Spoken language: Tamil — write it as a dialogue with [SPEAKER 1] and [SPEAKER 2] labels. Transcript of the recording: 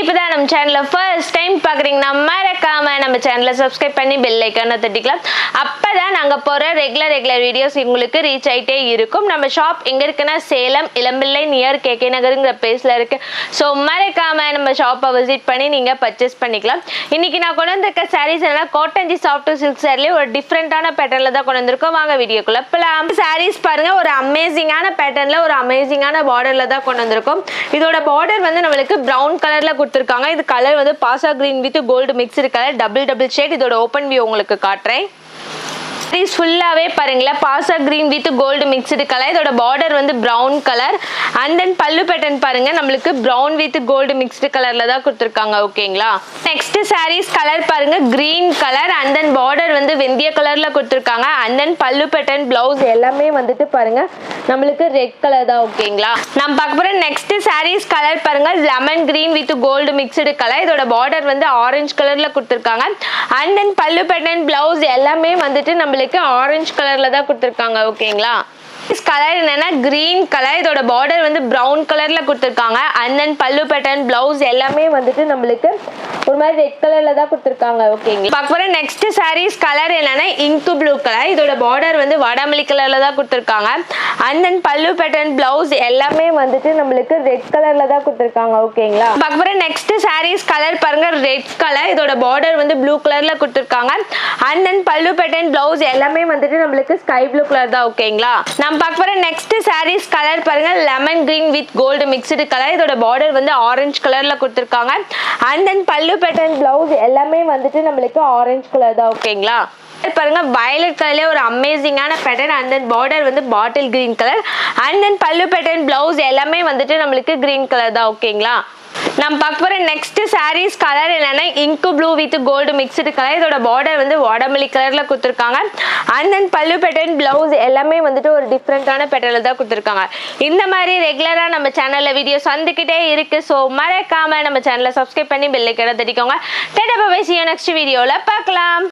[SPEAKER 1] இப்பதான் நம்ம சேனலை ஃபர்ஸ்ட் டைம் பார்க்குறீங்கன்னா மறக்காம நம்ம சேனலை சப்ஸ்கிரைப் பண்ணி பெல் ஐக்கானை தட்டிக்கலாம். அப்பதான் நாங்கள் போகிற ரெகுலர் வீடியோஸ் உங்களுக்கு ரீச் ஆகிட்டே இருக்கும். நம்ம ஷாப் எங்கே இருக்குன்னா சேலம் இளம்பிள்ளை நியர் கேகே நகருங்கிற பிளேஸில் இருக்கு. ஸோ மறக்காம நம்ம ஷாப்பை விசிட் பண்ணி நீங்கள் பர்ச்சேஸ் பண்ணிக்கலாம். இன்னைக்கு நான் கொண்டு வந்திருக்க சாரீஸ் என்னன்னா காட்டன் சாஃப்ட் சில்க் சாரிலே ஒரு டிஃப்ரெண்டான பேட்டர்ல தான் கொண்டு வந்திருக்கோம். வாங்க வீடியோக்குள்ள போலாம். சாரீஸ் பாருங்க, ஒரு அமேசிங்கான பேட்டர்ல ஒரு அமேசிங்கான பார்டர்ல தான் கொண்டு வந்திருக்கோம். இதோட பார்டர் வந்து நம்மளுக்கு பிரவுன் கலர்ல கொடுத்துருக்காங்க. இது கலர் வந்து பாசா green with gold mixed colour, double shade. இதோட ஓப்பன் வியூ உங்களுக்கு காட்டுறேன். ஃபுல்லாவே பாருங்களேன், பாசா green with gold mixed colour. இதோட பார்டர் வந்து brown colour. And then pallu pattern பாருங்க, நம்மளுக்கு பிரவுன் வித் கோல்டு மிக்ஸ்டு கலர்ல தான் கொடுத்துருக்காங்க. ஓகேங்களா. நெக்ஸ்ட் சாரீஸ் கலர் பாருங்க, green colour. And then border வந்து வெந்தய கலர்ல கொடுத்துருக்காங்க. And then pallu pattern blouse எல்லாமே வந்துட்டு பாருங்க நம்மளுக்கு ரெட் கலர் தான். ஓகேங்களா. நம்ம பார்க்க போற நெக்ஸ்ட் சாரீஸ் கலர் பாருங்க, lemon green with gold mixed colour. இதோட பார்டர் வந்து ஆரஞ்சு கலர்ல கொடுத்துருக்காங்க. And then pallu pattern blouse எல்லாமே வந்துட்டு நம்மளுக்கு ஆரஞ்சு கலர்ல தான் கொடுத்துருக்காங்க. ஓகேங்களா. கலர் என்னன்னா கிரீன் கலர். இதோட பார்டர் வந்து பிரவுன் கலர்ல கொடுத்துருக்காங்க. And then pallu pattern blouse எல்லாமே வந்துட்டு நம்மளுக்கு ஒரு மாதிரி ரெட் கலர்ல தான் கொடுத்துருக்காங்க. ஓகேங்க. பார்க்க போற நெக்ஸ்ட் சாரீஸ் கலர் என்னன்னா இங்கு ப்ளூ கலர். இதோட பார்டர் வந்து வடமல்லி கலர்ல தான் கொடுத்துருக்காங்க. And then pallu pattern blouse எல்லாமே வந்துட்டு நம்மளுக்கு ரெட் கலர்ல தான் கொடுத்துருக்காங்க. ஓகேங்களா. பார்க்க போற நெக்ஸ்ட் சாரீஸ் கலர் பாருங்க, ரெட் கலர். இதோட பார்டர் வந்து ப்ளூ கலர்ல கொடுத்துருக்காங்க. And then pallu pattern blouse எல்லாமே வந்துட்டு நம்மளுக்கு ஸ்கை ப்ளூ கலர் தான். ஓகேங்களா. நம்ம பார்க்க போற நெக்ஸ்ட் சாரீஸ் கலர் பாருங்க, lemon green with gold mixed colour. இதோட பார்டர் வந்து ஆரஞ்சு கலர்ல கொடுத்துருக்காங்க. And then pallu pattern blouse எல்லாமே வந்துட்டு நம்மளுக்கு ஆரஞ்சு கலர் தான். ஓகேங்களா. பாருங்க, வயலட் கலர்ல ஒரு அமேசிங்கான பேட்டர்ன். அண்ட் தென் பார்டர் வந்து bottle green colour. And then pallu pattern blouse எல்லாமே வந்துட்டு நம்மளுக்கு கிரீன் கலர் தான். ஓகேங்களா. நம்ம பார்க்க போற நெக்ஸ்ட் சாரீஸ் கலர் என்னன்னா இங்கு blue with gold mixed colour. இதோட பார்டர் வந்து வடமல்லி கலர்ல கொடுத்துருக்காங்க. And then pallu pattern blouse எல்லாமே வந்துட்டு ஒரு டிஃப்ரெண்டான பேட்டர்ல தான் கொடுத்துருக்காங்க. இந்த மாதிரி ரெகுலரா நம்ம சேனல்ல வீடியோஸ் வந்துகிட்டே இருக்கு. ஸோ மறக்காம நம்ம சேனலை சப்ஸ்கிரைப் பண்ணி பெல் ஐக்கானை தட்டிக்கோங்க. Tata bye bye, see you next வீடியோல பார்க்கலாம்.